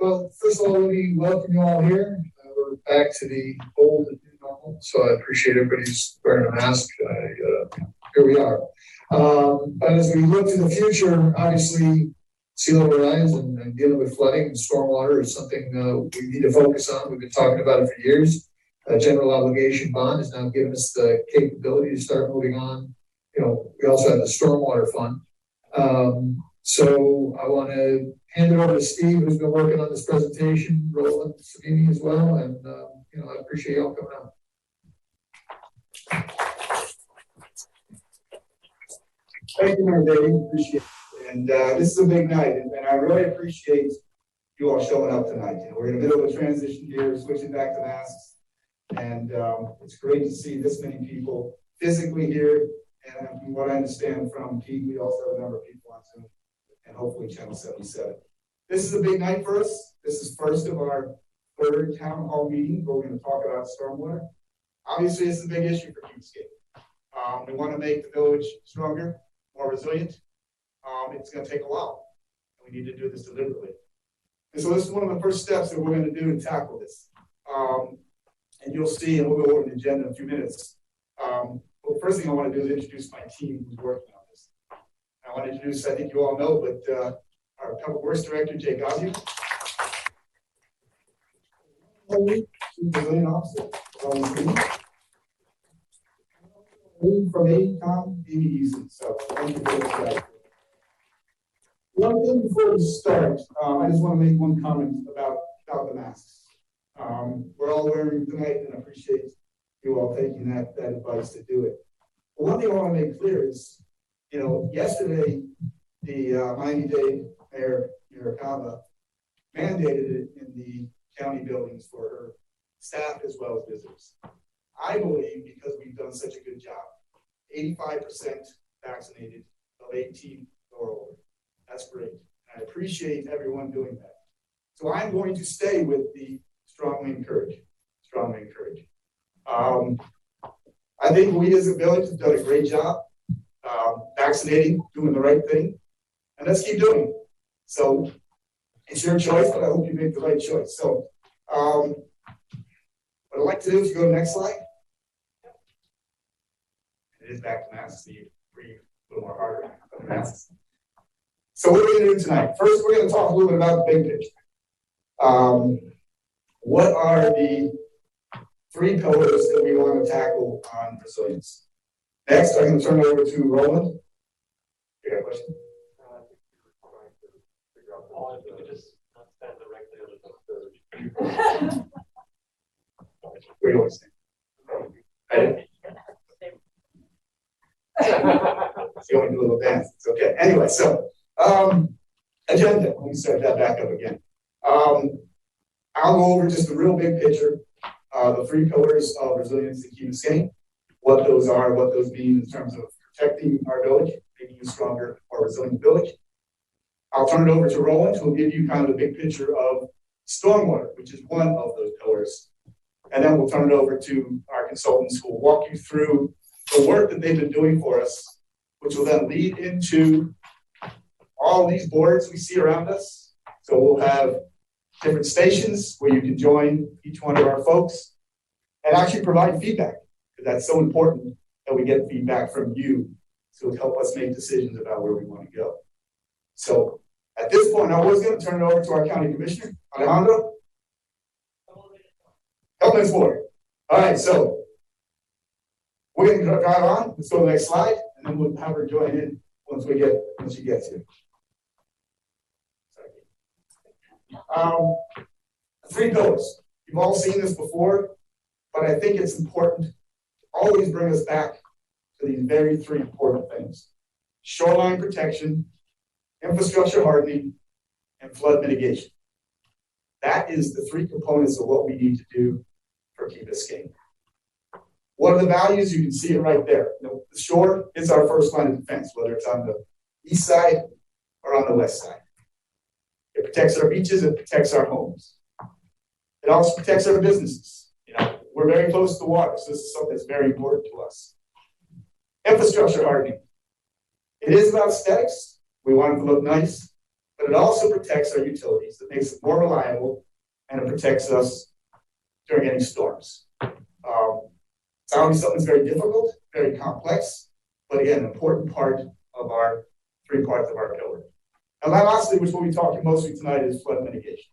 Well, first of all, let me welcome you all here. We're back to the old and new normal, so I appreciate everybody's wearing a mask. Here we are. But as we look to the future, obviously, sea level rise and dealing with flooding and stormwater is something we need to focus on. We've been talking about it for years. General obligation bond has now given us the capability to start moving on. We also have the stormwater fund. So I want to hand it over to Steve, who's been working on this presentation, Roland Savini as well, and I appreciate y'all coming out. Thank you, Mayor Dave. Appreciate it. And this is a big night, and I really appreciate you all showing up tonight. We're in the middle of a transition here, switching back to masks, and it's great to see this many people physically here. And from what I understand from Pete, we also have a number of people on Zoom, and hopefully Channel 77. This is a big night for us. This is first of our third town hall meeting where we're going to talk about stormwater. Obviously, it's a big issue for Keepscape. We want to make the village stronger, more resilient. It's going to take a while, and we need to do this deliberately. And so this is one of the first steps that we're going to do to tackle this. And you'll see, and we'll go over the agenda in a few minutes. Well, the first thing I want to do is introduce my team who's working on this. I want to introduce, I think you all know, but our Public Works Director, Jay Gazio. Chief Pavilion Officer, from AECOM, Amy Eason. So thank you for that. One thing before we start, I just want to make one comment about the masks. We're all wearing them tonight, and I appreciate you all taking that advice to do it. But one thing I want to make clear is, yesterday, the Miami-Dade Mayor Murakami mandated it in the county buildings for her staff as well as visitors. I believe because we've done such a good job, 85% vaccinated of 18 or older. That's great. I appreciate everyone doing that. So I'm going to stay with the strongly encourage. I think we as a village have done a great job vaccinating, doing the right thing, and let's keep doing it. So it's your choice, but I hope you make the right choice. So what I'd like to do is go to the next slide. It is back to masks, so you breathe a little more harder on the masks. So what are we going to do tonight? First, we're going to talk a little bit about the big picture. What are the 3 pillars that we want to tackle on resilience? Next, I'm going to turn it over to Roland. You got a question? If you could just not stand directly on the stage. Where do you want to stand? You want to do a little dance? It's okay. Anyway, so agenda. Let me start that back up again. I'll go over just the real big picture, the 3 pillars of resilience to keep us sane, what those are, what those mean in terms of protecting our village, making a stronger, more resilient village. I'll turn it over to Roland, who will give you kind of the big picture of stormwater, which is one of those pillars. And then we'll turn it over to our consultants who will walk you through the work that they've been doing for us, which will then lead into all these boards we see around us. So we'll have different stations where you can join each one of our folks and actually provide feedback, because that's so important that we get feedback from you so it'll help us make decisions about where we want to go. So at this point, I was going to turn it over to our county commissioner, Alejandro. Help us forward. All right, so we're going to drive on. Let's go to the next slide, and then we'll have her join in once she gets here. 3 pillars. You've all seen this before, but I think it's important to always bring us back to these very 3 important things: shoreline protection, infrastructure hardening, and flood mitigation. That is the 3 components of what we need to do for Keep Us Sane. What are the values? You can see it right there. The shore is our first line of defense, whether it's on the east side or on the west side. It protects our beaches, it protects our homes. It also protects our businesses. We're very close to the water, so this is something that's very important to us. Infrastructure hardening. It is about aesthetics. We want it to look nice, but it also protects our utilities. It makes it more reliable, and it protects us during any storms. Sounds something that's very difficult, very complex, but again, an important part of our 3 parts of our pillar. And lastly, which we'll be talking mostly tonight, is flood mitigation.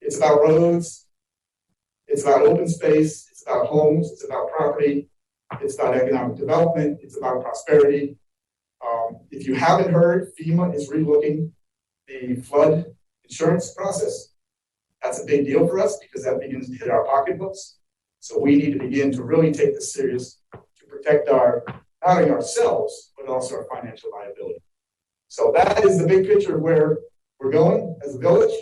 It's about roads, it's about open space, it's about homes, it's about property, it's about economic development, it's about prosperity. If you haven't heard, FEMA is relooking the flood insurance process. That's a big deal for us because that begins to hit our pocketbooks. So we need to begin to really take this serious to protect not only ourselves, but also our financial liability. So that is the big picture of where we're going as a village.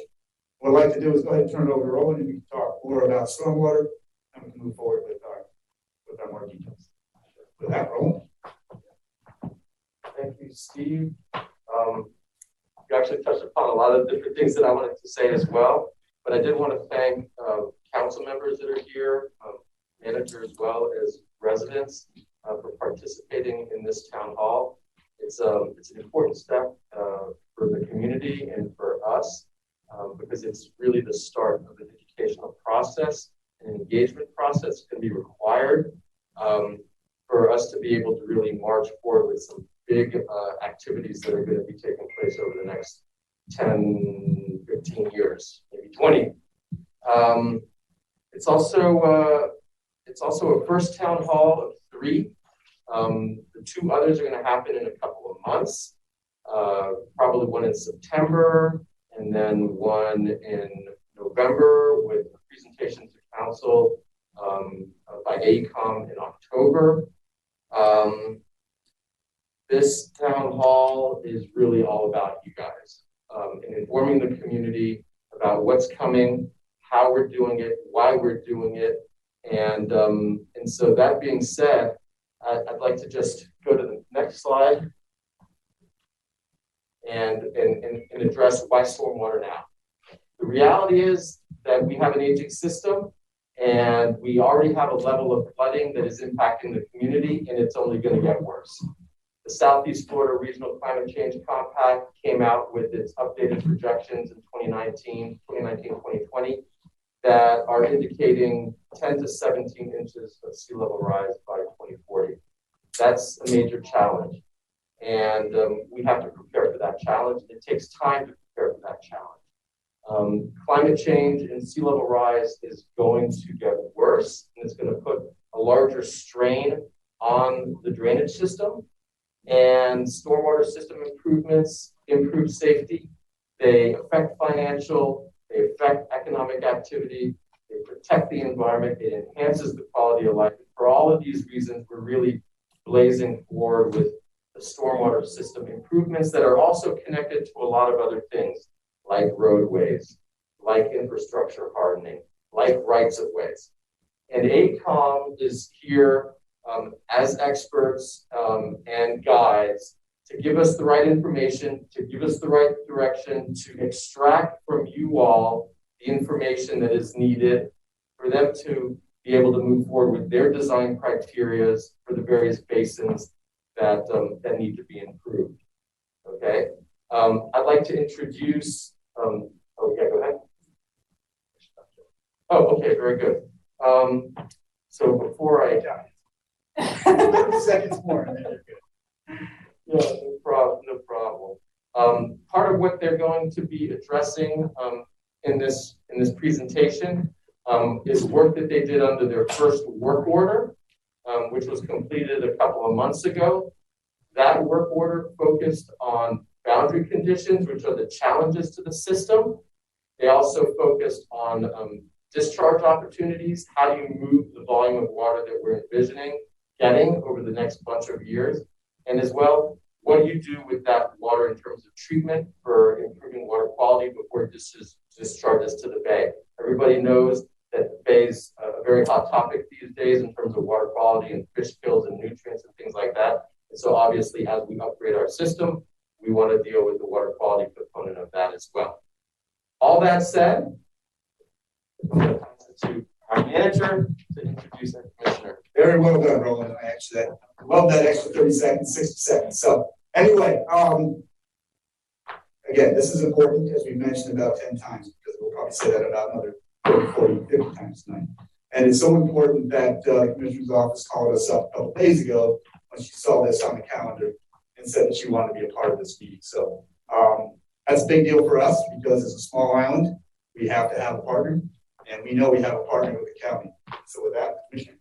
What I'd like to do is go ahead and turn it over to Rowan, and we can talk more about stormwater, and we can move forward with our more details. With that, Rowan. Thank you, Steve. You actually touched upon a lot of different things that I wanted to say as well, but I did want to thank council members that are here, manager as well as residents for participating in this town hall. It's an important step for the community and for us because it's really the start of an educational process. An engagement process can be required for us to be able to really march forward with some big activities that are going to be taking place over the next 10, 15 years, maybe 20. It's also a first town hall of 3. The 2 others are going to happen in a couple of months, probably one in September and then one in November with a presentation to council by AECOM in October. This town hall is really all about you guys and informing the community about what's coming, how we're doing it, why we're doing it. And so that being said, I'd like to just go to the next slide and address why stormwater now. The reality is that we have an aging system and we already have a level of flooding that is impacting the community, and it's only going to get worse. The Southeast Florida Regional Climate Change Compact came out with its updated projections in 2019-2020 that are indicating 10 to 17 inches of sea level rise by 2040. That's a major challenge. And we have to prepare for that challenge. It takes time to prepare for that challenge. Climate change and sea level rise is going to get worse, and it's going to put a larger strain on the drainage system. And stormwater system improvements improve safety. They affect financial, they affect economic activity, they protect the environment, it enhances the quality of life. For all of these reasons, we're really blazing forward with the stormwater system improvements that are also connected to a lot of other things, like roadways, like infrastructure hardening, like rights of ways. And AECOM is here as experts and guides to give us the right information, to give us the right direction, to extract from you all the information that is needed for them to be able to move forward with their design criteria for the various basins that need to be improved. Okay, I'd like to introduce. Oh yeah, go ahead. Oh, okay, very good. So before I 30 seconds more, and then you're good. Yeah, no problem. Part of what they're going to be addressing in this presentation is work that they did under their first work order, which was completed a couple of months ago. That work order focused on boundary conditions, which are the challenges to the system. They also focused on discharge opportunities. How do you move the volume of water that we're envisioning getting over the next bunch of years? And as well, what do you do with that water in terms of treatment for improving water quality before it discharges to the bay? Everybody knows that the bay is a very hot topic these days in terms of water quality and fish kills and nutrients and things like that. And so obviously, as we upgrade our system, we want to deal with the water quality component of that as well. All that said, I'm going to pass it to our manager to introduce our commissioner. Very well done, Roland. I actually, love that extra 30 seconds, 60 seconds. So anyway, again, this is important, as we mentioned about 10 times, because we'll probably say that about another 30, 40, 50 times tonight. And it's so important that the Commissioner's office called us up a couple days ago when she saw this on the calendar and said that she wanted to be a part of this meeting. So that's a big deal for us because it's a small island. We have to have a partner, and we know we have a partner with the county. So with that, Commissioner.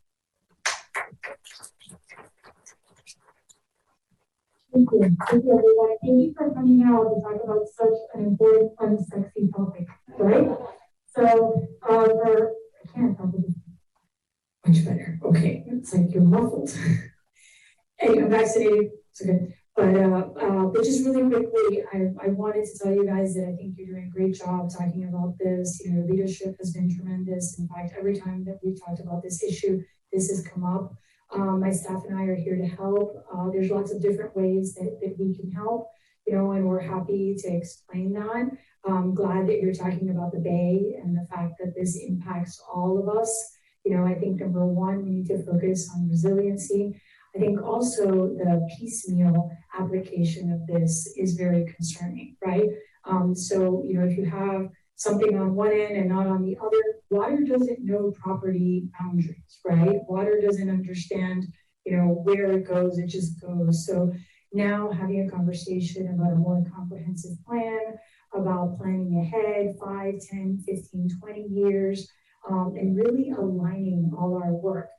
Thank you. Thank you, everyone. Thank you for coming out to talk about such an important, unsexy topic, right? So, I can't talk about this. Much better. Okay. It's like you're muffled. Hey, I'm vaccinated. It's okay. But just really quickly, I wanted to tell you guys that I think you're doing a great job talking about this. You know, your leadership has been tremendous. In fact, every time that we've talked about this issue, this has come up. My staff and I are here to help. There's lots of different ways that we can help, you know, and we're happy to explain that. I'm glad that you're talking about the Bay and the fact that this impacts all of us. You know, I think number one, we need to focus on resiliency. I think also the piecemeal application of this is very concerning, right? So, you know, if you have something on one end and not on the other, water doesn't know property boundaries, right? Water doesn't understand, you know, where it goes, it just goes. So now having a conversation about a more comprehensive plan, about planning ahead 5, 10, 15, 20 years, and really aligning all our work.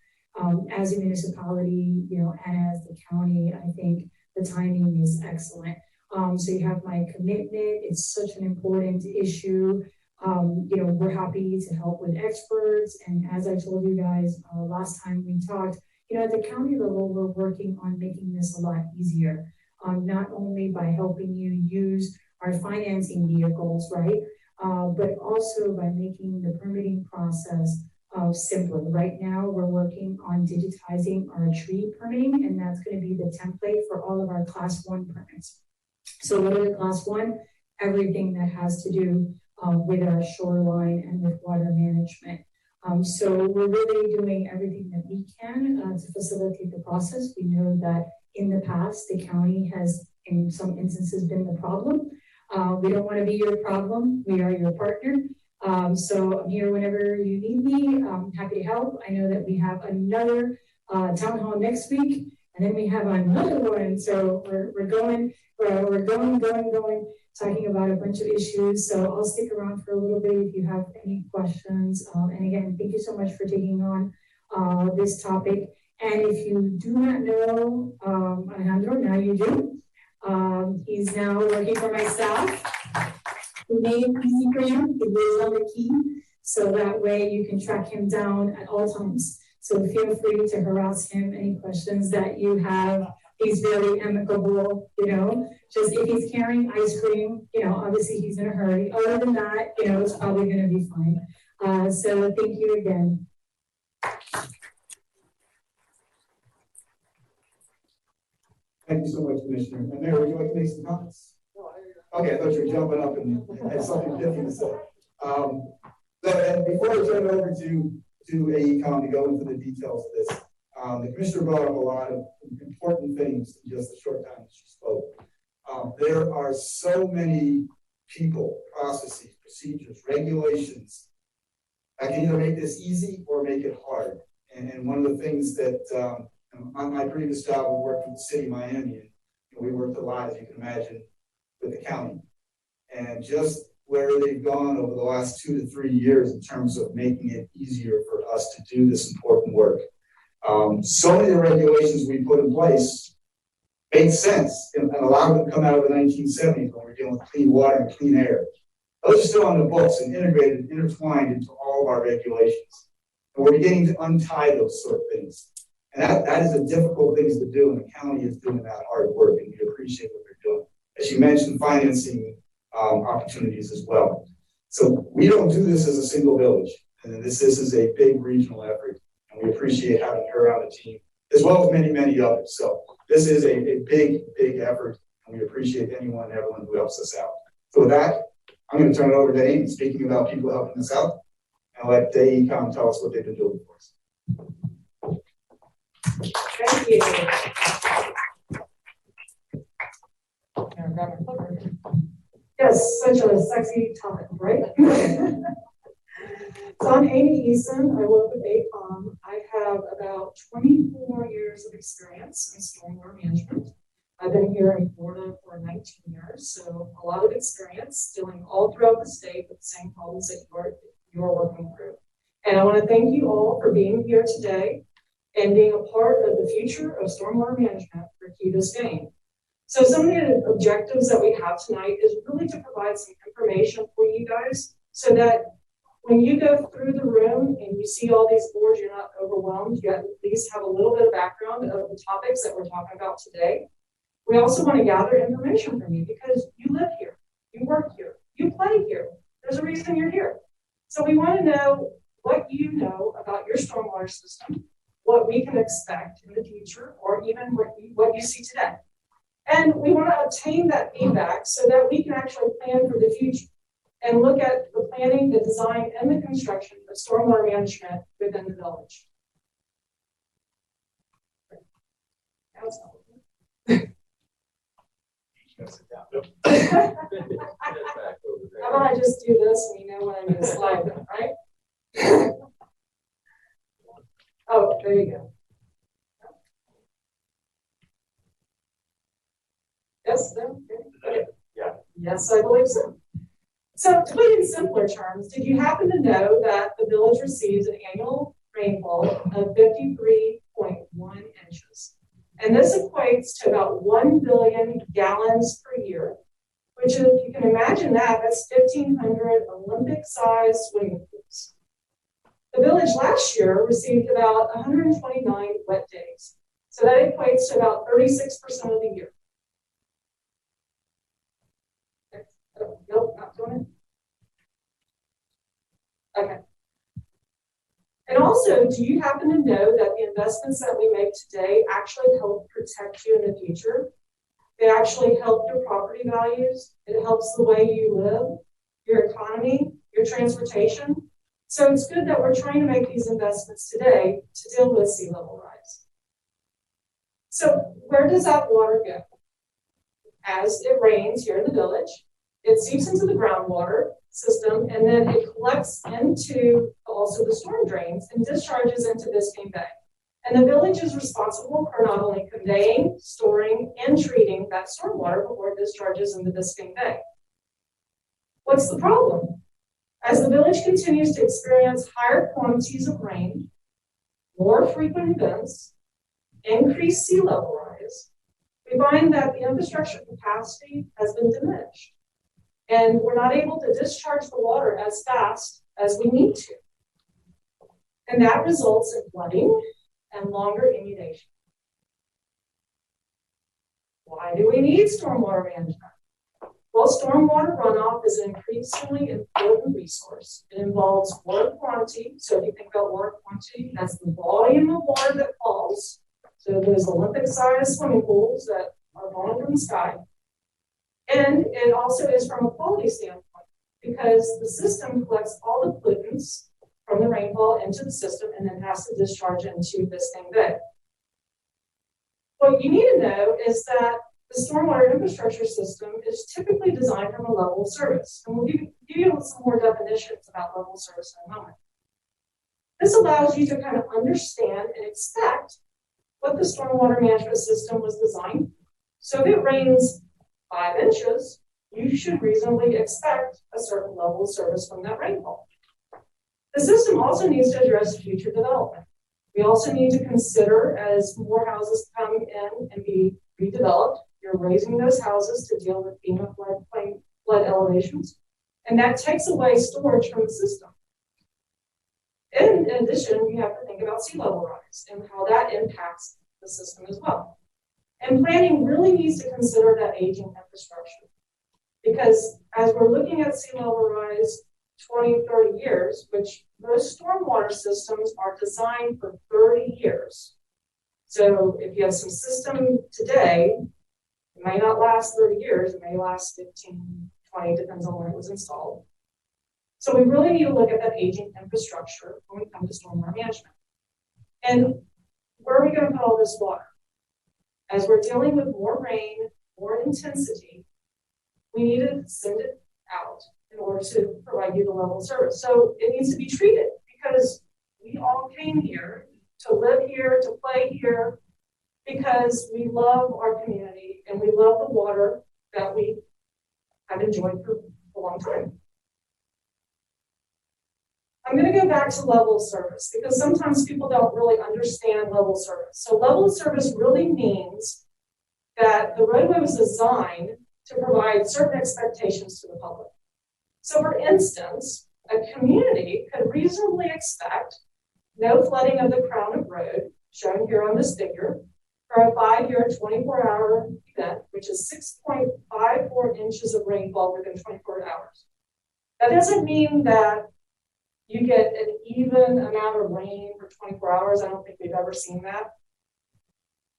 As a municipality, you know, and as the county, I think the timing is excellent. So you have my commitment. It's such an important issue. You know, we're happy to help with experts. And as I told you guys last time we talked, you know, at the county level, we're working on making this a lot easier, not only by helping you use our financing vehicles, right? But also by making the permitting process simpler. Right now, we're working on digitizing our tree permitting, and that's going to be the template for all of our Class 1 permits. So what are the Class 1? Everything that has to do with our shoreline and with water management. So we're really doing everything that we can to facilitate the process. We know that in the past, the county has, in some instances, been the problem. We don't want to be your problem. We are your partner. So I'm here whenever you need me. I'm happy to help. I know that we have another town hall next week, and then we have another one. So we're going, talking about a bunch of issues. So I'll stick around for a little bit if you have any questions. And again, thank you so much for taking on this topic. And if you do not know Alejandro, now you do. He's now working for my staff. We made it easy for you. He lives on the key, so that way you can track him down at all times. So feel free to harass him, any questions that you have. He's very amicable, you know, just if he's carrying ice cream, you know, obviously he's in a hurry. Other than that, you know, it's probably going to be fine. So thank you again. Thank you so much, Commissioner. And Mayor, would you like to make some comments? Okay, I thought you were jumping up and had something different to say. And before I turn it over to AECOM to go into the details of this, the Commissioner brought up a lot of important things in just a short time that she spoke. There are so many people, processes, procedures, regulations that can either make this easy or make it hard. And one of the things that on my previous job, we worked with the city of Miami, and we worked a lot, as you can imagine, with the county. And just where they've gone over the last 2 to 3 years in terms of making it easier for us to do this important work. So many of the regulations we put in place made sense, and a lot of them come out of the 1970s when we're dealing with clean water and clean air. Those are still on the books and integrated, intertwined into all of our regulations. And we're beginning to untie those sort of things. And that is a difficult thing to do, and the county is doing that hard work, and we appreciate what they're doing. As you mentioned, financing opportunities as well. So we don't do this as a single village, and this is a big regional effort, and we appreciate having her on the team, as well as many, many others. So this is a big, big effort, and we appreciate anyone and everyone who helps us out. So with that, I'm going to turn it over to Amy, speaking about people helping us out, and let AECOM tell us what they've been doing for us. Thank you. Yes, such a sexy topic, right? So I'm Amy Eason. I work with ACOM. I have about 24 years of experience in stormwater management. I've been here in Florida for 19 years, so a lot of experience dealing all throughout the state with the same problems that you're working through. And I want to thank you all for being here today and being a part of the future of stormwater management for Key Biscayne. So some of the objectives that we have tonight is really to provide some information for you guys so that when you go through the room and you see all these boards, you're not overwhelmed. You at least have a little bit of background of the topics that we're talking about today. We also want to gather information from you because you live here, you work here, you play here. There's a reason you're here. So we want to know what you know about your stormwater system, what we can expect in the future, or even what you see today. And we want to obtain that feedback so that we can actually plan for the future and look at the planning, the design, and the construction of stormwater management within the village. How about I just do this and you know when I need a slide, right? Oh, there you go. Yes, no? Okay. Yeah. Yes, I believe so. So to put it in simpler terms, did you happen to know that the village receives an annual rainfall of 53.1 inches? And this equates to about 1 billion gallons per year, which if you can imagine that, that's 1,500 Olympic-sized swimming pools. The village last year received about 129 wet days. So that equates to about 36% of the year. Nope, not doing it. Okay. And also, do you happen to know that the investments that we make today actually help protect you in the future? They actually help your property values. It helps the way you live, your economy, your transportation. So it's good that we're trying to make these investments today to deal with sea level rise. So where does that water go? As it rains here in the village, it seeps into the groundwater system, and then it collects into also the storm drains and discharges into Biscayne Bay. And the village is responsible for not only conveying, storing, and treating that stormwater before it discharges into Biscayne Bay. What's the problem? As the village continues to experience higher quantities of rain, more frequent events, increased sea level rise, we find that the infrastructure capacity has been diminished. And we're not able to discharge the water as fast as we need to. And that results in flooding and longer inundation. Why do we need stormwater management? Well, stormwater runoff is an increasingly important resource. It involves water quantity. So if you think about water quantity, that's the volume of water that falls. So those Olympic-sized swimming pools that are falling from the sky. And it also is from a quality standpoint because the system collects all the pollutants from the rainfall into the system and then has to discharge into Biscayne Bay. What you need to know is that the stormwater infrastructure system is typically designed from a level of service. And we'll give you some more definitions about level of service in a moment. This allows you to kind of understand and expect what the stormwater management system was designed for. So if it rains 5 inches, you should reasonably expect a certain level of service from that rainfall. The system also needs to address future development. We also need to consider as more houses come in and be redeveloped, you're raising those houses to deal with FEMA flood elevations, and that takes away storage from the system. In addition, you have to think about sea level rise and how that impacts the system as well. And planning really needs to consider that aging infrastructure. Because as we're looking at sea level rise 20, 30 years, which most stormwater systems are designed for 30 years. So if you have some system today, it may not last 30 years, it may last 15, 20, depends on when it was installed. So we really need to look at that aging infrastructure when we come to stormwater management. And where are we going to put all this water? As we're dealing with more rain, more intensity, we need to send it out in order to provide you the level of service. So it needs to be treated because we all came here to live here, to play here, because we love our community and we love the water that we have enjoyed for a long time. I'm going to go back to level of service because sometimes people don't really understand level of service. So level of service really means that the roadway was designed to provide certain expectations to the public. So for instance, a community could reasonably expect no flooding of the crown of road, shown here on this figure, for a 5-year, 24-hour event, which is 6.54 inches of rainfall within 24 hours. That doesn't mean that you get an even amount of rain for 24 hours. I don't think we've ever seen that.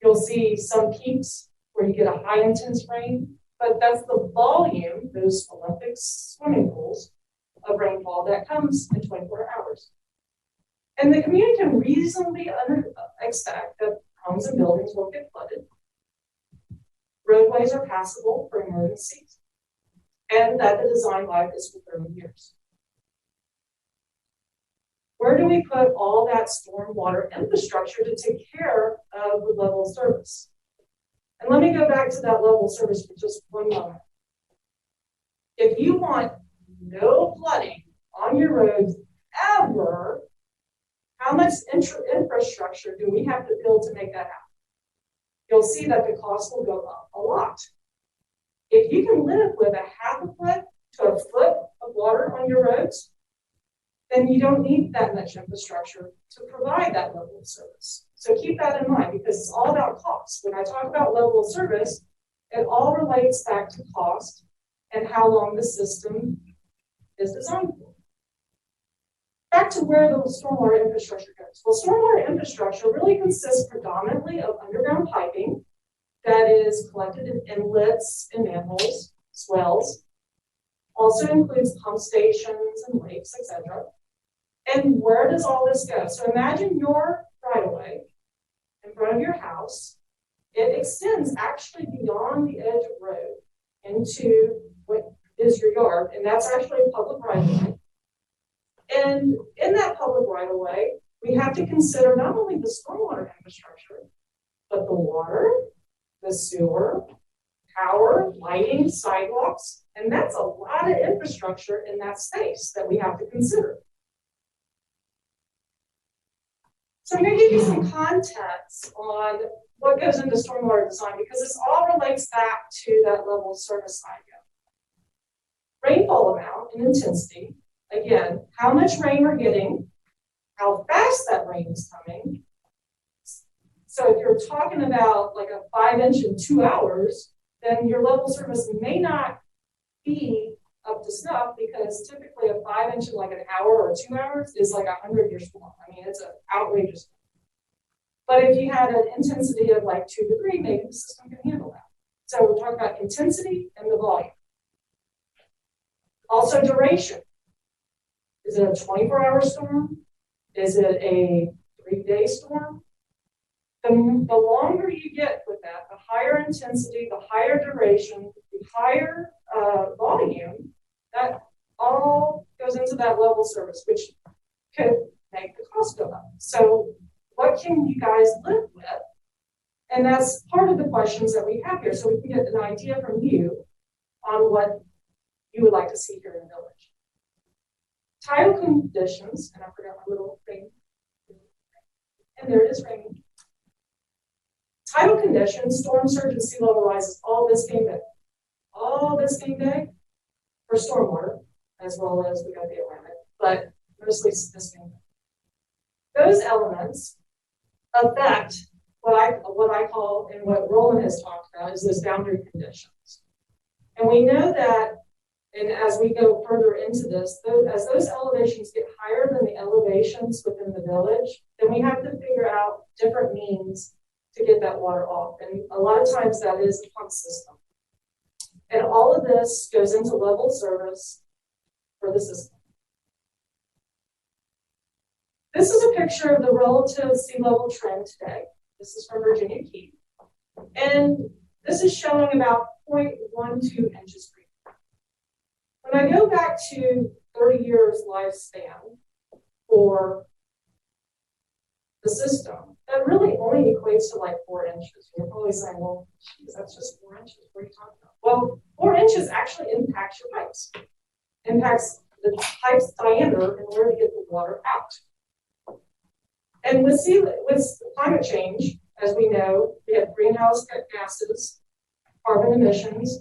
You'll see some peaks where you get a high intense rain, but that's the volume, those Olympics swimming pools of rainfall that comes in 24 hours. And the community can reasonably expect that homes and buildings won't get flooded. Roadways are passable for emergencies, and that the design life is for 30 years. Where do we put all that stormwater infrastructure to take care of the level of service? And let me go back to that level of service for just one moment. If you want no flooding on your roads ever, how much infrastructure do we have to build to make that happen? You'll see that the cost will go up a lot. If you can live with a half a foot to a foot of water on your roads, then you don't need that much infrastructure to provide that level of service. So keep that in mind because it's all about cost. When I talk about level of service, it all relates back to cost and how long the system is designed for. Back to where the stormwater infrastructure goes. Well, stormwater infrastructure really consists predominantly of underground piping that is collected in inlets and manholes, swells. Also includes pump stations and lakes, etc. And where does all this go? So imagine your right-of-way in front of your house. It extends actually beyond the edge of road into what is your yard, and that's actually a public right-of-way. And in that public right-of-way, we have to consider not only the stormwater infrastructure, but the water, the sewer, power, lighting, sidewalks, and that's a lot of infrastructure in that space that we have to consider. So I'm going to give you some context on what goes into stormwater design because this all relates back to that level of service idea. Rainfall amount and intensity, again, how much rain we're getting, how fast that rain is coming. So if you're talking about like a 5-inch in 2 hours, then your level of service may not be up to snuff because typically a 5-inch in like an hour or 2 hours is like 100-year storm. I mean, it's an outrageous. But if you had an intensity of like 2 to 3, maybe the system can handle that. So we're talking about intensity and the volume. Also duration. Is it a 24-hour storm? Is it a 3-day storm? The longer you get with that, the higher intensity, the higher duration, the higher volume, that all goes into that level of service, which could make the cost go up. So what can you guys live with? And that's part of the questions that we have here. So we can get an idea from you on what you would like to see here in the village. Tidal conditions, and I forgot my little thing. And there it is raining. Tidal conditions, storm surge and sea level rises, all this game day. All this game day for stormwater, as well as we got the Atlantic, but mostly this game day. Those elements affect what I call, and what Roland has talked about, is those boundary conditions. And we know that, and as we go further into this, as those elevations get higher than the elevations within the village, then we have to figure out different means to get that water off. And a lot of times that is the pump system. And all of this goes into level service for the system. This is a picture of the relative sea level trend today. This is from Virginia Key. And this is showing about 0.12 inches per year. When I go back to 30 years lifespan for the system, that really only equates to like 4 inches. You're probably saying, well, geez, that's just 4 inches. What are you talking about? Well, 4 inches actually impacts your pipes, impacts the pipe's diameter in order to get the water out. And with climate change, as we know, we have greenhouse gases, carbon emissions.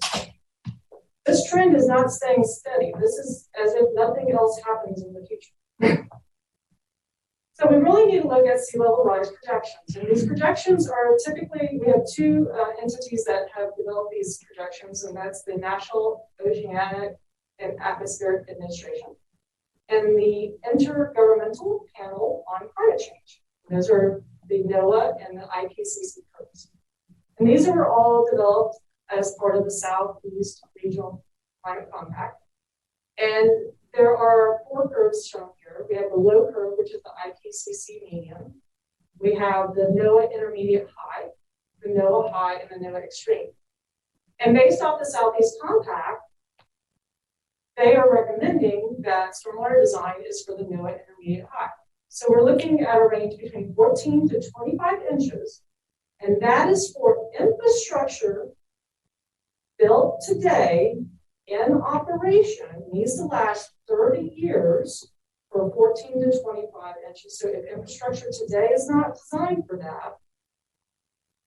This trend is not staying steady. This is as if nothing else happens in the future. So we really need to look at sea level rise projections. And these projections are typically, we have two entities that have developed these projections, and that's the National Oceanic and Atmospheric Administration and the Intergovernmental Panel on Climate Change. Those are the NOAA and the IPCC curves. And these are all developed as part of the Southeast Regional Climate Compact. And there are 4 curves shown here. We have the low curve, which is the IPCC median. We have the NOAA intermediate high, the NOAA high, and the NOAA extreme. And based off the Southeast Compact, they are recommending that stormwater design is for the NOAA intermediate high. So we're looking at a range between 14 to 25 inches, and that is for infrastructure built today in operation, needs to last 30 years for 14 to 25 inches. So if infrastructure today is not designed for that,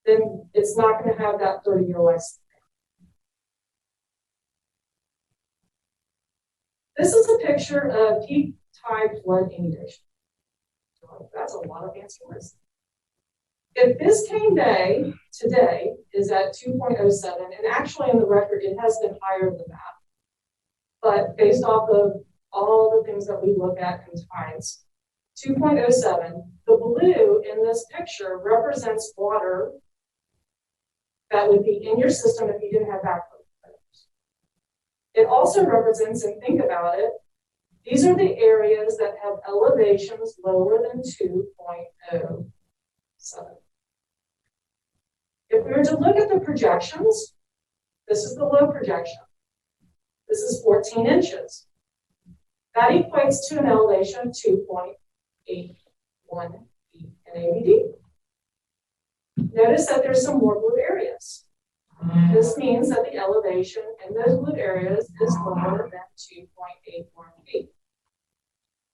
then it's not going to have that 30-year lifespan. This is a picture of peak tide flood inundation. That's a lot of fancy words. If Biscayne Bay today is at 2.07, and actually in the record it has been higher than that, but based off of all the things that we look at in tides, 2.07, the blue in this picture represents water that would be in your system if you didn't have backflow. It also represents, and think about it, these are the areas that have elevations lower than 2.07. If we were to look at the projections, this is the low projection. This is 14 inches. That equates to an elevation of 2.81 feet in ABD. Notice that there's some more blue areas. This means that the elevation in those blue areas is lower than 2.81 feet.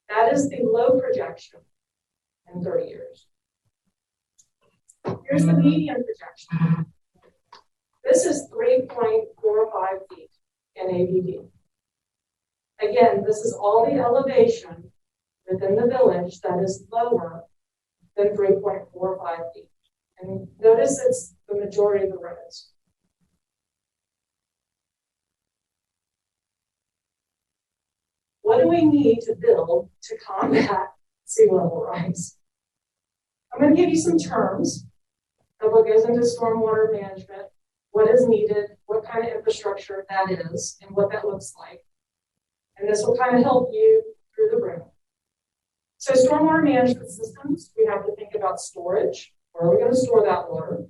That is the low projection in 30 years. Here's the median projection. This is 3.45 feet in ABD. Again, this is all the elevation within the village that is lower than 3.45 feet. And notice it's the majority of the roads. What do we need to build to combat sea level rise? I'm going to give you some terms of what goes into stormwater management, what is needed, what kind of infrastructure that is, and what that looks like. And this will kind of help you through the room. So stormwater management systems, we have to think about storage. Where are we going to store that water?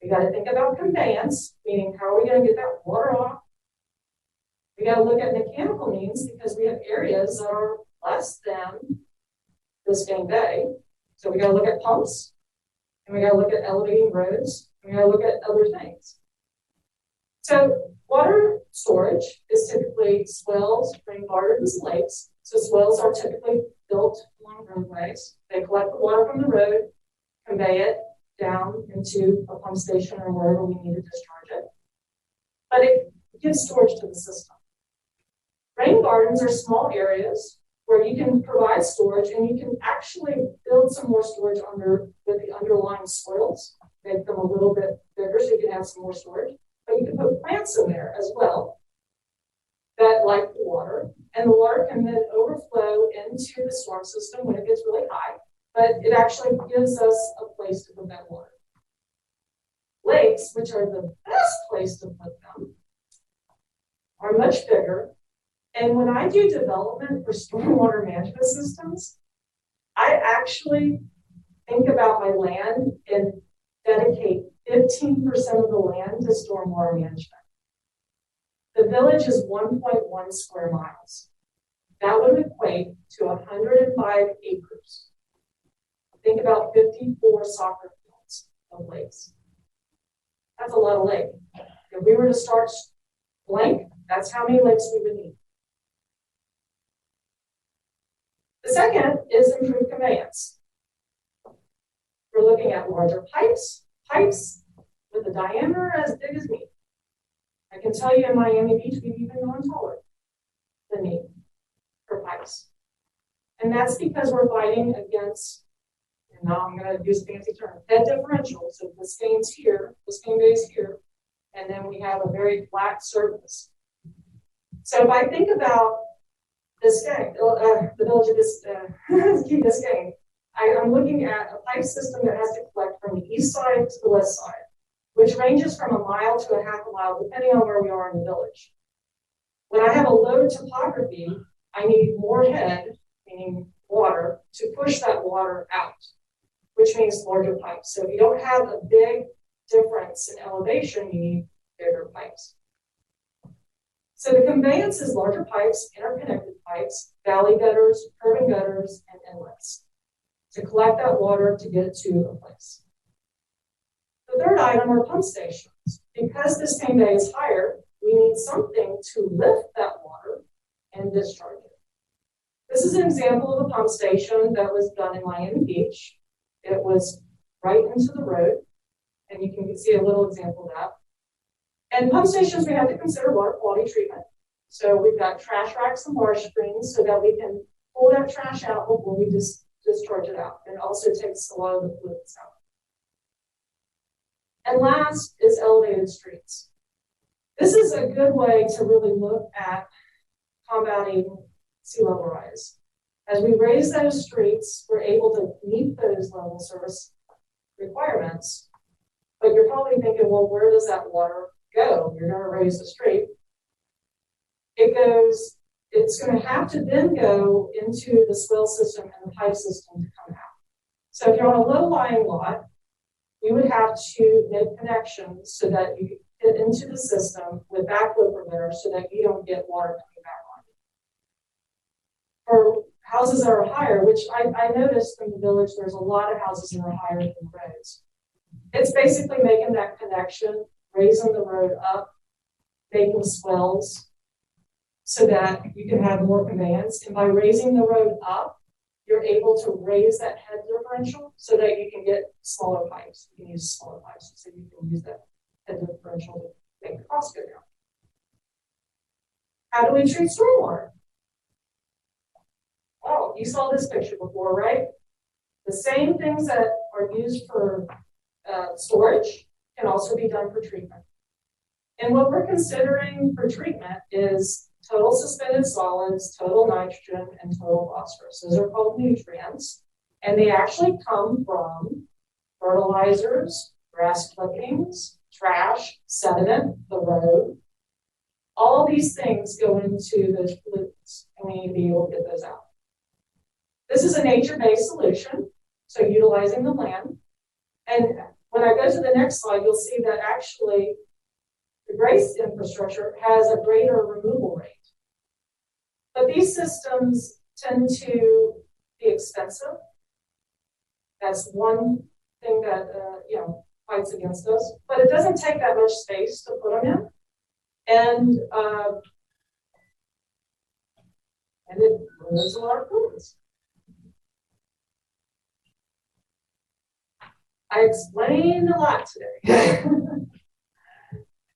We got to think about conveyance, meaning how are we going to get that water off? We got to look at mechanical means because we have areas that are less than Biscayne Bay. So we got to look at pumps, and we got to look at elevating roads, and we got to look at other things. So water storage is typically swells, rain gardens, lakes. So swells are typically built along roadways. They collect the water from the road, convey it down into a pump station or wherever we need to discharge it. But it gives storage to the system. Rain gardens are small areas where you can provide storage, and you can actually build some more storage with the underlying soils, make them a little bit bigger so you can have some more storage. But you can put plants in there as well that like the water, and the water can then overflow into the storm system when it gets really high, but it actually gives us a place to put that water. Lakes, which are the best place to put them, are much bigger. And when I do development for stormwater management systems, I actually think about my land and dedicate 15% of the land to stormwater management. The The village is 1.1 square miles. That would equate to 105 acres. Think about 54 soccer fields of lakes. That's a lot of lake. If we were to start blank, that's how many lakes we would need. The second is improved conveyance. We're looking at larger pipes with a diameter as big as me. I can tell you in Miami Beach, we've even gone taller than me for pipes. And that's because we're fighting against, and now I'm going to use a fancy term, head differential. So the Biscayne's here, Biscayne Bay's here, and then we have a very flat surface. So if I think about Biscayne, the village of Key Biscayne, I'm looking at a pipe system that has to collect from the east side to the west side, which ranges from a mile to a half a mile, depending on where we are in the village. When I have a low topography, I need more head, meaning water, to push that water out, which means larger pipes. So if you don't have a big difference in elevation, you need bigger pipes. So the conveyance is larger pipes, interconnected pipes, valley gutters, urban gutters, and inlets to collect that water to get it to a place. The third item are pump stations. Because this Biscayne Bay is higher, we need something to lift that water and discharge it. This is an example of a pump station that was done in Miami Beach. It was right into the road, and you can see a little example of that. And pump stations, we have to consider water quality treatment. So we've got trash racks and water screens so that we can pull that trash out before we just discharge it out. And it also takes a lot of the pollutants out. And last is elevated streets. This is a good way to really look at combating sea level rise. As we raise those streets, we're able to meet those level service requirements. But you're probably thinking, well, where does that water go? You're going to raise the street. It's going to have to then go into the swell system and the pipe system to come out. So if you're on a low-lying lot, you would have to make connections so that you get into the system with backflow preventers so that you don't get water coming back on you. For houses that are higher, which I noticed in the village, there's a lot of houses that are higher than the roads. It's basically making that connection, raising the road up, making swells so that you can have more conveyance. And by raising the road up, you're able to raise that head differential so that you can get smaller pipes. You can use smaller pipes so you can use that head differential to make the cost go down. How do we treat stormwater? Oh, you saw this picture before, right? The same things that are used for storage can also be done for treatment. And what we're considering for treatment is total suspended solids, total nitrogen, and total phosphorus. Those are called nutrients, and they actually come from fertilizers, grass clippings, trash, sediment, the road. All these things go into those pollutants, and we need to be able to get those out. This is a nature-based solution, so utilizing the land. And when I go to the next slide, you'll see that actually the GRACE infrastructure has a greater removal rate. But these systems tend to be expensive. That's one thing that fights against us. But it doesn't take that much space to put them in. And it removes a lot of pollutants. I explained a lot today.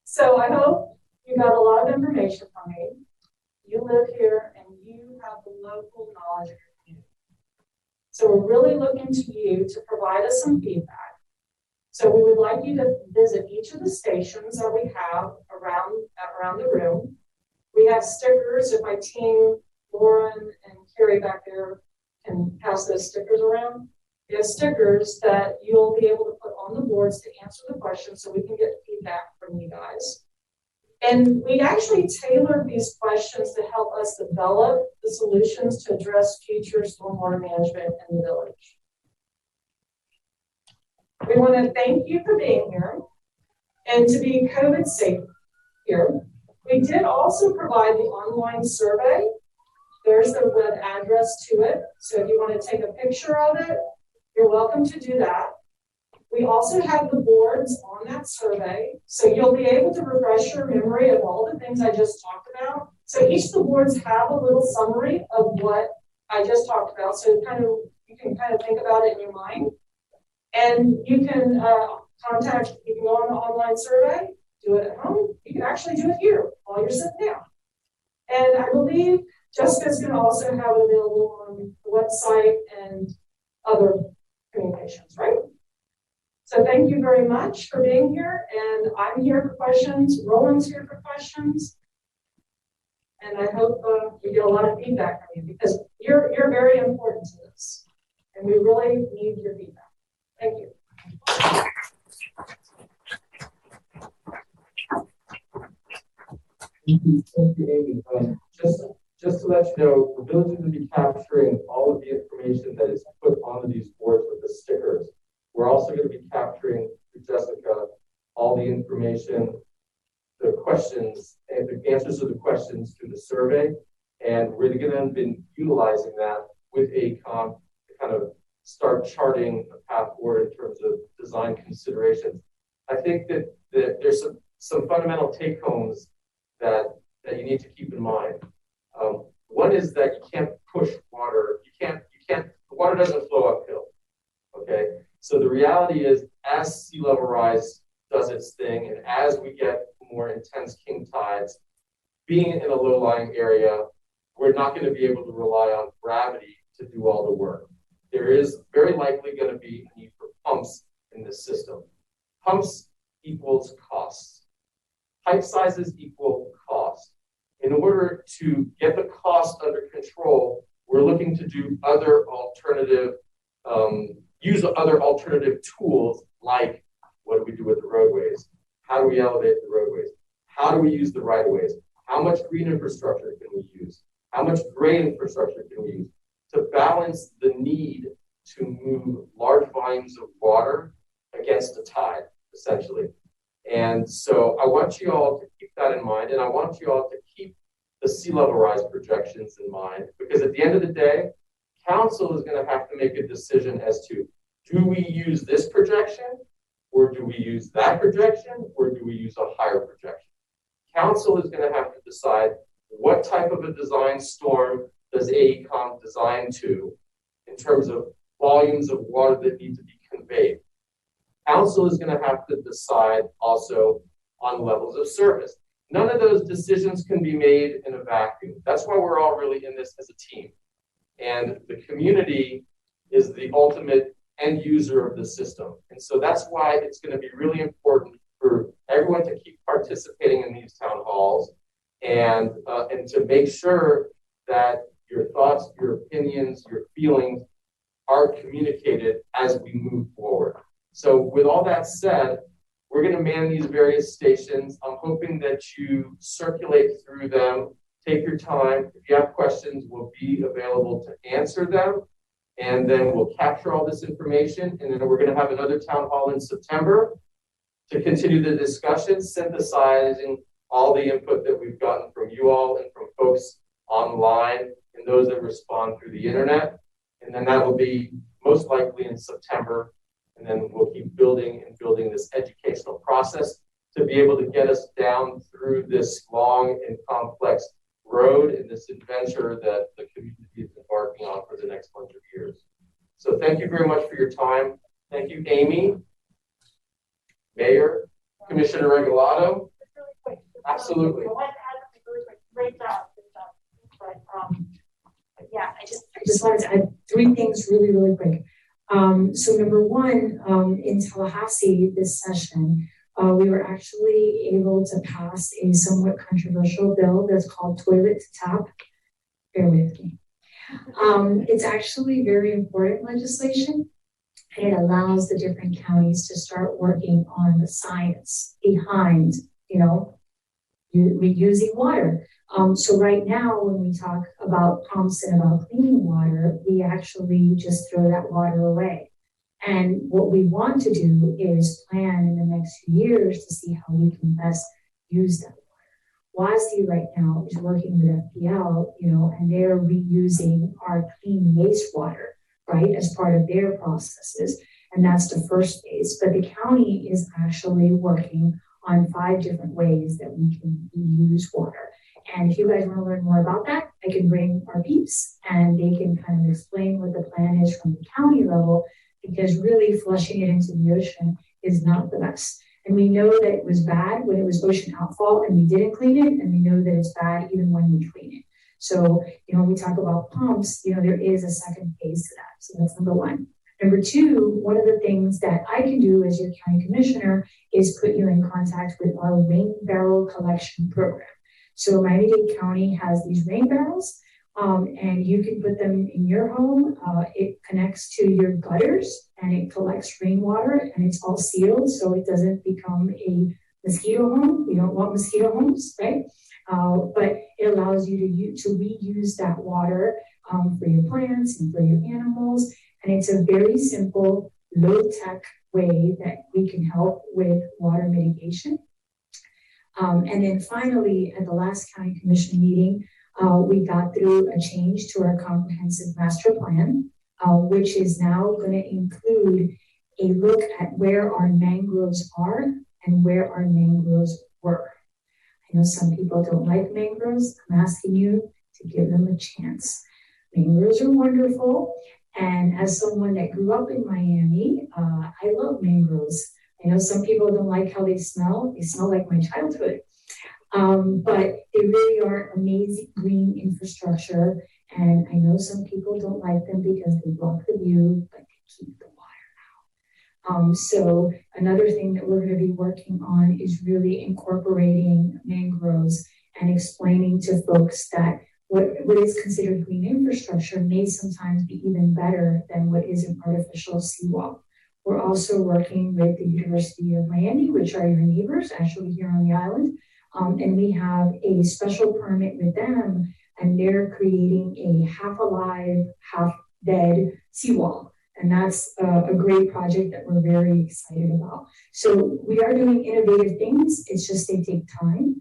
So I hope you got a lot of information from me. You live here and you have the local knowledge of your community. So we're really looking to you to provide us some feedback. So we would like you to visit each of the stations that we have around the room. We have stickers. If my team, Lauren and Carrie back there, can pass those stickers around. We have stickers that you'll be able to put on the boards to answer the questions so we can get feedback from you guys. And we actually tailored these questions to help us develop the solutions to address future stormwater management in the village. We want to thank you for being here and to be COVID safe here. We did also provide the online survey. There's the web address to it. So if you want to take a picture of it, you're welcome to do that. We also have the boards on that survey. So you'll be able to refresh your memory of all the things I just talked about. So each of the boards have a little summary of what I just talked about. So you can kind of think about it in your mind. And you can you can go on the online survey, do it at home. You can actually do it here while you're sitting down. And I believe Jessica's going to also have it available on the website and other communications, right? So thank you very much for being here. And I'm here for questions. Roland's here for questions. And I hope we get a lot of feedback from you because you're very important to this. And we really need your feedback. Thank you. Thank you, Amy. Just to let you know, the village is going to be capturing all of the information that is put onto these boards with the stickers. We're also going to be capturing, through Jessica, all the information, the questions, and the answers to the questions through the survey. And we're going to be utilizing that with AECOM to kind of start charting a path forward in terms of design considerations. I think that there's some fundamental take-homes that you need to keep in mind. One is that you can't push water. The water doesn't flow uphill, okay? So the reality is, as sea level rise does its thing, and as we get more intense king tides, being in a low-lying area, we're not going to be able to rely on gravity to do all the work. There is very likely going to be a need for pumps in this system. Pumps equals costs. Pipe sizes equal cost. In order to get the cost under control, we're looking to do other alternative, use other alternative tools like what do we do with the roadways? How do we elevate the roadways? How do we use the right-of-ways? How much green infrastructure can we use? How much gray infrastructure can we use to balance the need to move large volumes of water against the tide, essentially? And so I want you all to keep that in mind, and I want you all to keep the sea level rise projections in mind, because at the end of the day, council is going to have to make a decision as to, do we use this projection, or do we use that projection, or do we use a higher projection? Council is going to have to decide what type of a design storm does AECOM design to in terms of volumes of water that need to be conveyed. Council is going to have to decide also on levels of service. None of those decisions can be made in a vacuum. That's why we're all really in this as a team. And the community is the ultimate end user of the system. And so that's why it's going to be really important for everyone to keep participating in these town halls and to make sure that your thoughts, your opinions, your feelings are communicated as we move forward. So with all that said, we're going to man these various stations. I'm hoping that you circulate through them, take your time. If you have questions, we'll be available to answer them. And then we'll capture all this information. And then we're going to have another town hall in September to continue the discussion, synthesizing all the input that we've gotten from you all and from folks online and those that respond through the internet. And then that will be most likely in September. And then we'll keep building and building this educational process to be able to get us down through this long and complex road and this adventure that the community is embarking on for the next bunch of years. So thank you very much for your time. Thank you, Amy, Mayor, Commissioner Regalado. Really quick. Absolutely. I wanted to add something really quick. Great job. But yeah, I just wanted to add three things really quick. So number one, in Tallahassee this session, we were actually able to pass a somewhat controversial bill that's called Toilet to Tap. Bear with me. It's actually very important legislation, and it allows the different counties to start working on the science behind, reusing water. So right now, when we talk about pumps and about cleaning water, we actually just throw that water away. And what we want to do is plan in the next few years to see how we can best use that water. WASI right now is working with FPL, and they're reusing our clean wastewater, right, as part of their processes. And that's the first phase. But the county is actually working on 5 different ways that we can reuse water. And if you guys want to learn more about that, I can bring our peeps and they can kind of explain what the plan is from the county level, because really flushing it into the ocean is not the best. And we know that it was bad when it was ocean outfall and we didn't clean it, and we know that it's bad even when we clean it. So, when we talk about pumps, there is a second phase to that. So that's number 1. Number 2, one of the things that I can do as your county commissioner is put you in contact with our rain barrel collection program. So Miami-Dade County has these rain barrels, and you can put them in your home. It connects to your gutters and it collects rainwater, and it's all sealed so it doesn't become a mosquito home. We don't want mosquito homes, right? But it allows you to reuse that water for your plants and for your animals. And it's a very simple, low-tech way that we can help with water mitigation. And then finally, at the last county commission meeting, we got through a change to our comprehensive master plan, which is now going to include a look at where our mangroves are and where our mangroves were. I know some people don't like mangroves. I'm asking you to give them a chance. Mangroves are wonderful. And as someone that grew up in Miami, I love mangroves. I know some people don't like how they smell. They smell like my childhood. But they really are amazing green infrastructure. And I know some people don't like them because they block the view, but they keep the water out. So another thing that we're going to be working on is really incorporating mangroves and explaining to folks that what is considered green infrastructure may sometimes be even better than what is an artificial seawall. We're also working with the University of Miami, which are your neighbors, actually here on the island. And we have a special permit with them, and they're creating a half alive, half dead seawall. And that's a great project that we're very excited about. So we are doing innovative things. It's just they take time.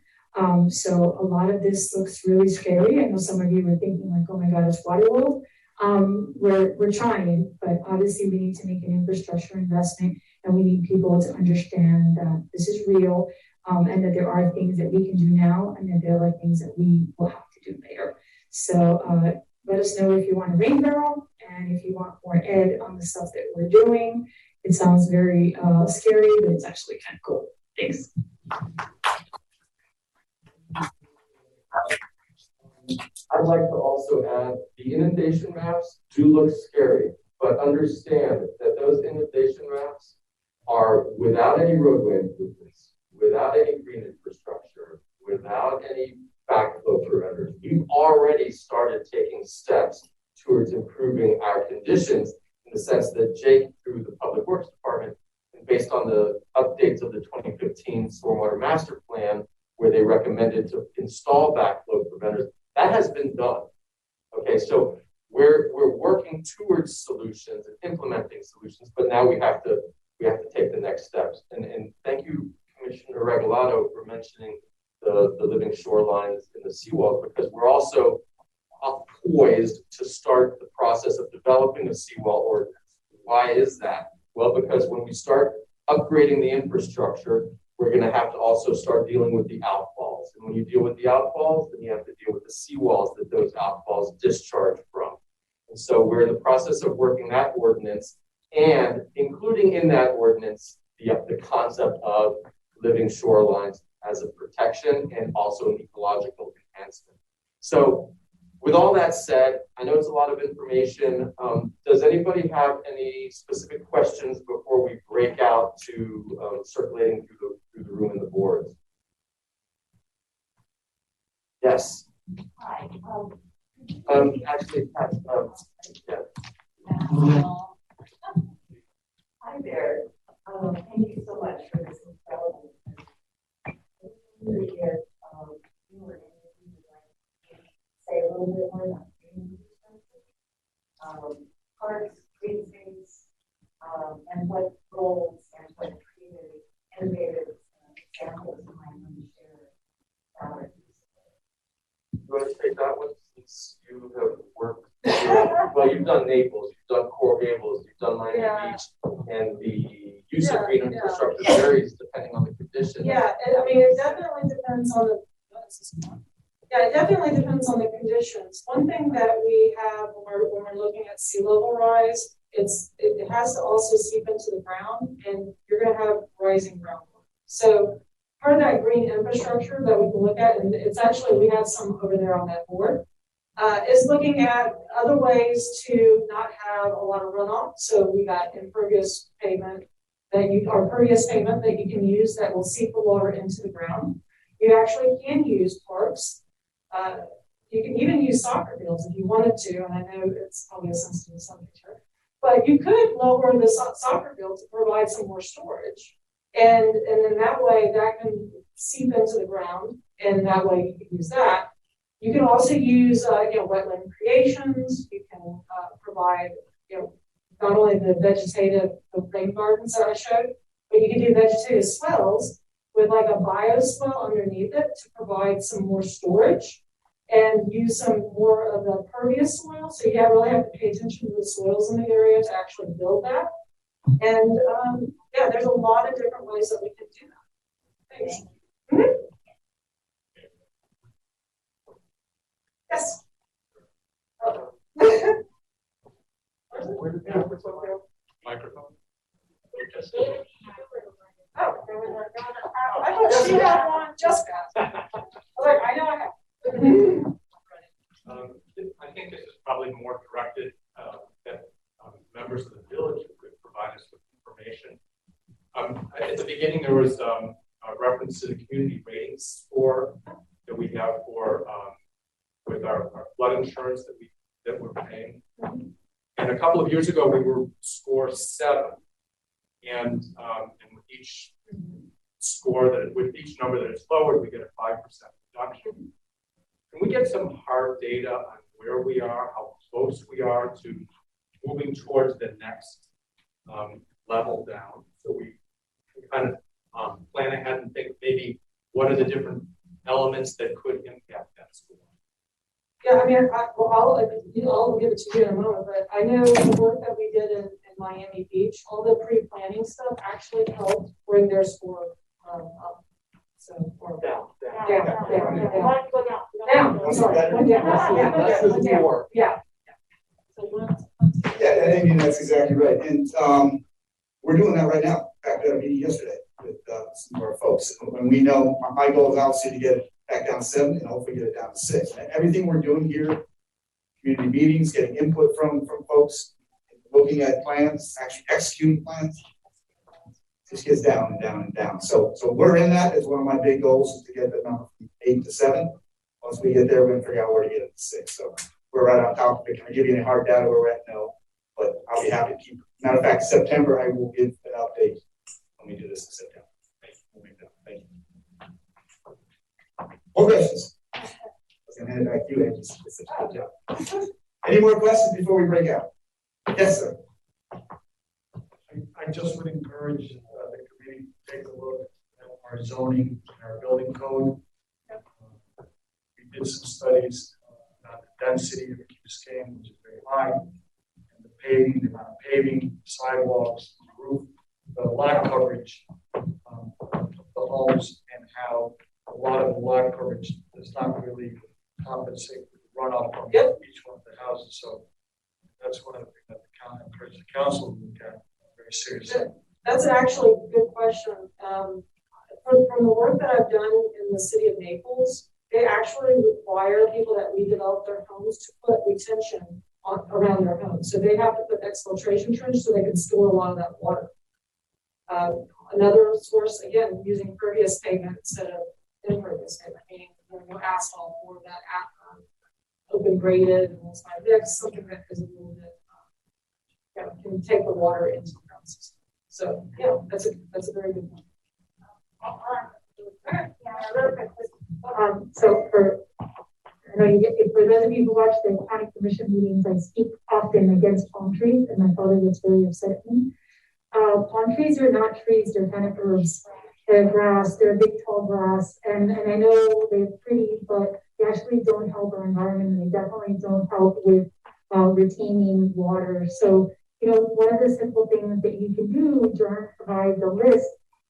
So a lot of this looks really scary. I know some of you were thinking like, oh my God, it's Waterworld. We're trying, but obviously we need to make an infrastructure investment, and we need people to understand that this is real, and that there are things that we can do now, and that there are things that we will have to do later. So let us know if you want a rain barrel, and if you want more ed on the stuff that we're doing. It sounds very scary, but it's actually kind of cool. Thanks. I'd like to also add, the inundation maps do look scary, but understand that those inundation maps are without any roadway improvements, without any green infrastructure, without any backflow preventers. We've already started taking steps towards improving our conditions, in the sense that Jake, through the Public Works Department, and based on the updates of the 2015 Stormwater Master Plan, where they recommended to install backflow preventers, that has been done. Okay, so we're working towards solutions and implementing solutions, but now we have to take the next steps. And thank you, Commissioner Regalado, for mentioning the living shorelines and the seawalls, because we're also poised to start the process of developing a seawall ordinance. Why is that? Well, because when we start upgrading the infrastructure, we're going to have to also start dealing with the outfalls. And when you deal with the outfalls, then you have to deal with the seawalls that those outfalls discharge from. And so we're in the process of working that ordinance, and including in that ordinance the concept of living shorelines as a protection and also an ecological enhancement. So with all that said, I know it's a lot of information. Does anybody have any specific questions before we break out to circulating through the room and the boards? Yes. Hi. Actually, yeah. Hi there. Thank you so much for this incredible. Really good. You were say a little bit more about parks, green space, and what goals and what creative, innovative examples you might want to share about it. done Naples, you've done Coral Gables, you've done Miami Beach, and the use of green infrastructure varies depending on the condition. Yeah, I mean, it definitely depends on the. Yeah, it definitely depends on the conditions. One thing that we have when we're looking at sea level rise, it has to also seep into the ground, and you're going to have rising groundwater. So part of that green infrastructure that we can look at, and it's actually, we have some over there on that board, is looking at other ways to not have a lot of runoff. So we got impervious pavement or pervious pavement that you can use that will seep the water into the ground. You actually can use parks. You can even use soccer fields if you wanted to, and I know it's probably a sensitive subject here, but you could lower the soccer field to provide some more storage. And then that way that can seep into the ground, and that way you can use that. You can also use wetland creations. You can provide not only the rain gardens that I showed, but you can do vegetative swells with like a bioswale underneath it to provide some more storage and use some more of the pervious soil. So you really have to pay attention to the soils in the area to actually build that. And there's a lot of different ways that we can do that. Thanks. Mm-hmm. Yes. Microphone. Oh, I thought she had one just fast. I know I have. I think this is probably more directed that members of the village could provide us with information. At the beginning, there was a reference to the community rating score that we have for with our flood insurance that we're paying. And a couple of years ago, we were score 7, and with each score with each number that is lowered, we get a 5% reduction. Can we get some hard data on where we are, how close we are to moving towards the next level down, so we can kind of plan ahead and think maybe what are the different elements that could impact that score? Yeah, I mean, I'll give it to you in a moment, but I know the work that we did in Miami Beach, all the pre-planning stuff actually helped bring their score up. So, or down. I'm sorry. Yeah. Yeah, I mean, that's exactly right. And we're doing that right now. In fact, we had a meeting yesterday with some of our folks. When we know, my goal is obviously to get it back down to 7 and hopefully get it down to 6. And everything we're doing here, community meetings, getting input from folks, looking at plans, actually executing plans, just gets down and down and down. So we're in that. It's one of my big goals is to get the number from 8 to 7. Once we get there, we're going to figure out where to get it to 6. So we're right on top of it. Can I give you any hard data where we're at? No. But I'll be happy to keep. Matter of fact, September, I will give an update when we do this in September. Thank you. More questions? I was going to hand it back to you, Angie. Any more questions before we break out? Yes, sir. I just would encourage the committee to take a look at our zoning and our building code. We did some studies about the density of Biscayne, which is very high, and the paving, the amount of paving, sidewalks, roof, the lot coverage of the homes, and how a lot of the lot coverage does not really compensate for the runoff from each one of the houses. So that's one of the things that the encourage the council to look at very seriously. That's actually a good question. From the work that I've done in the city of Naples, they actually require people that redevelop their homes to put retention around their homes. So they have to put exfiltration trench so they can store a lot of that water. Another source, again, using pervious pavement instead of impervious pavement, meaning no asphalt or that open graded and those kind of mix, something that is a little bit can take the water into the ground system. So yeah, that's a very good one. So for those of you who watch the county commission meetings, I speak often against palm trees, and my father gets very upset at me. Palm trees are not trees; they're kind of herbs. They're grass. They're big, tall grass, and I know they're pretty, but they actually don't help our environment, and they definitely don't help with retaining water. So, one of the simple things that you can do, John provides a list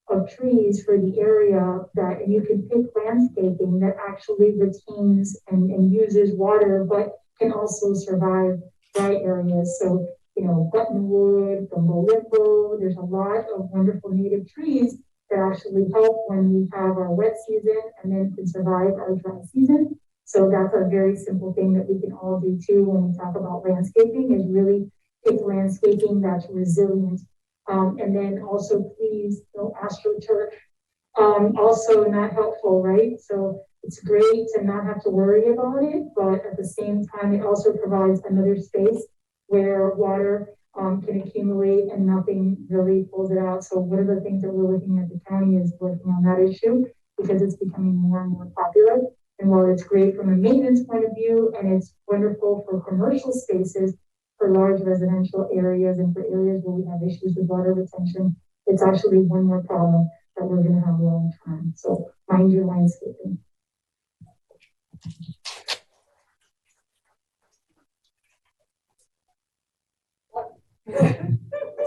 of trees for the area that you can pick landscaping that actually retains and uses water, but can also survive dry areas. So, buttonwood, gumbo, there's a lot of wonderful native trees that actually help when we have our wet season and then can survive our dry season. So that's a very simple thing that we can all do too when we talk about landscaping, is really pick landscaping that's resilient. And then also please, astroturf. Also not helpful, right? So it's great to not have to worry about it, but at the same time, it also provides another space where water can accumulate and nothing really pulls it out. So one of the things that we're looking at the county is working on that issue, because it's becoming more and more popular. And while it's great from a maintenance point of view, and it's wonderful for commercial spaces, for large residential areas and for areas where we have issues with water retention, it's actually one more problem that we're going to have long term. So mind your landscaping.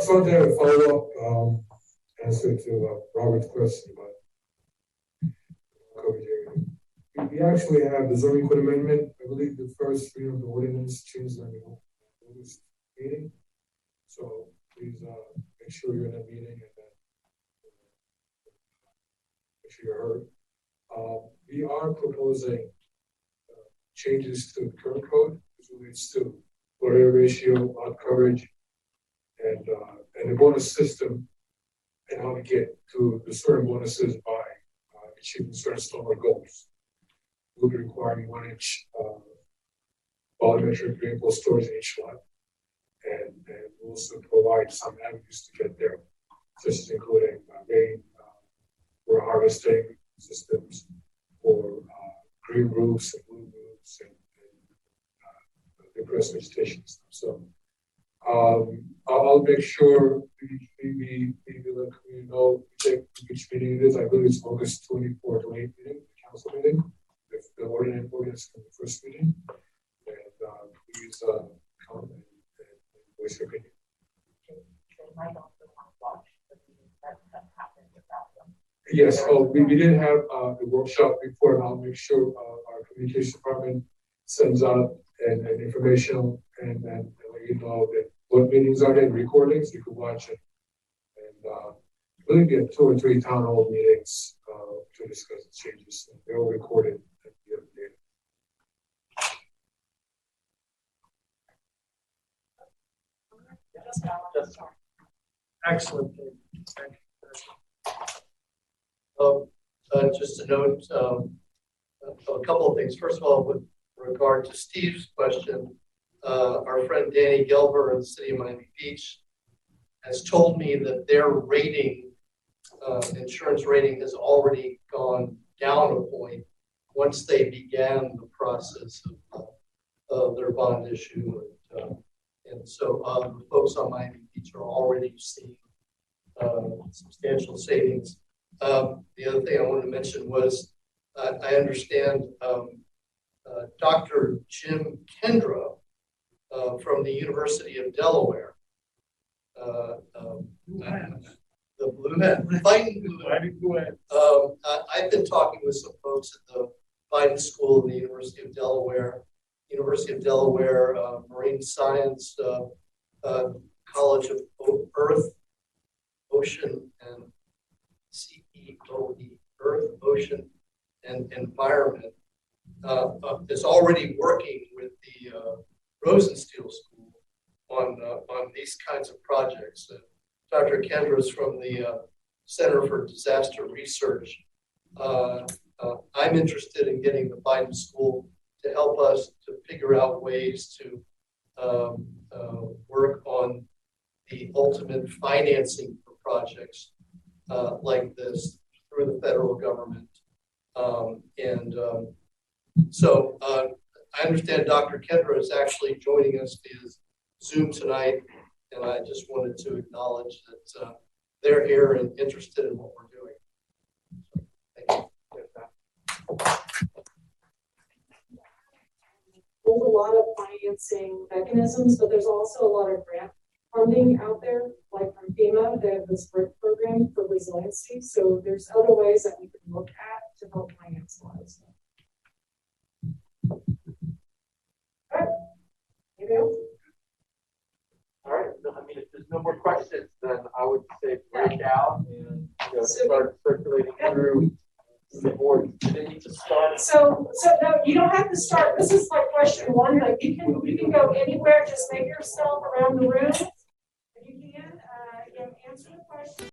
So there a follow-up answer to Robert's question about coverage area. We actually have the zoning code amendment. I believe the first reading of the ordinance changed on the meeting. So please make sure you're in that meeting and then make sure you're heard. We are proposing changes to the current code as relates to floor area ratio, lot coverage, and the bonus system, and how to get to the certain bonuses by achieving certain stormwater goals. We'll be requiring 1 inch volumetric rainfall storage in each lot, and we'll also provide some avenues to get there, such as including rain for harvesting systems, for green roofs and blue roofs, and depressed vegetation stuff. So I'll make sure we let you know which meeting it is. I believe it's August 24th to 8th meeting, the council meeting. If the ordinance from the first meeting, and please come and voice your opinion. Yes, we didn't have the workshop before, and I'll make sure our communication department sends out and information and let you know that what meetings are there, recordings, you can watch it. And really get 2 or 3 town hall meetings to discuss the changes. They're all recorded at the end of the day. Excellent. Thank you. Just a note, a couple of things. First of all, with regard to Steve's question, our friend Danny Gelber in the city of Miami Beach has told me that their rating, insurance rating, has already gone down a point once they began the process of their bond issue. And so the folks on Miami Beach are already seeing substantial savings. The other thing I wanted to mention was I understand Dr. Jim Kendra from the University of Delaware, the Blue Hat, Fighting Blue Hat. I've been talking with some folks at the Biden School in the University of Delaware, Marine Science College of Earth, Ocean, and CEOE, Earth, Ocean, and Environment, is already working with the Rosenstiel School on these kinds of projects. Dr. Kendra is from the Center for Disaster Research. I'm interested in getting the Biden School to help us to figure out ways to work on the ultimate financing for projects like this through the federal government. So I understand Dr. Kendra is actually joining us via Zoom tonight, and I just wanted to acknowledge that they're here and interested in what we're doing. Thank you. There's a lot of financial financing mechanisms, but there's also a lot of grant funding out there, like from FEMA. They have this work program for resiliency. So there's other ways that we can look at to help finance a lot of stuff. All right. Anybody else? All right. I mean, if there's no more questions, then I would say break out and start circulating through the board. Do they need to start? So no, you don't have to start. This is like question one. Like you can go anywhere. Just make yourself around the room. If you can, answer the question.